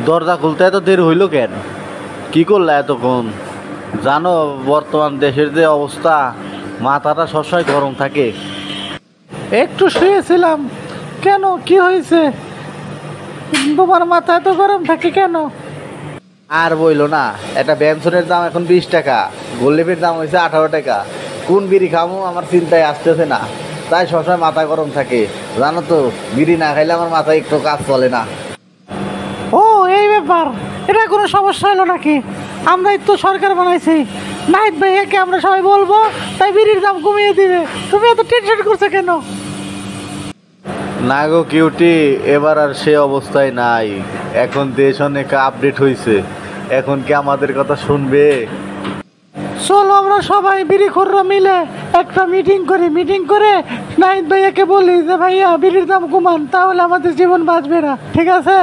দরজা খুলতে এত দেরি হইল কেন? কি করলা এতক্ষণ? জানো বর্তমান দেশের যে অবস্থা, মাথাটা সবসময় গরম থাকে। একটু শুয়েছিলাম। কেন, কি হয়েছে? তোমার মাথা এত গরম থাকে কেন? আর বইলো না, একটা বেনসনের দাম এখন 20 টাকা, গোল্ডলিপের দাম হয়েছে 18 টাকা। কোন বিড়ি খামো আমার চিন্তায় আসতেছে না, তাই সবসময় মাথা গরম থাকে। জানো তো, বিড়ি না খাইলে আমার মাথায় একটু কাজ চলে না। ও, এই ব্যাপার। এটা কোনো সমস্যা হলো নাকি? আমরাই তো সরকার বানাইছি, নাহিদ ভাইয়াকে আমরা সবাই বলবো, তাই বিড়ির দাম কমিয়ে দিবে। তুমি এত টেনশন করছো কেন? না গো কিউটি, এবার আর সে অবস্থায় নাই। এখন দেশ অনেক আপডেট হয়েছে, এখন কি আমাদের কথা শুনবে? চলো আমরা সবাই বিড়িখোররা মিলে একটা মিটিং করে নাহিদ ভাইয়াকে বলি যে ভাইয়া বিড়ির দাম কমান, তাহলে আমাদের জীবন বাঁচবে না। ঠিক আছে?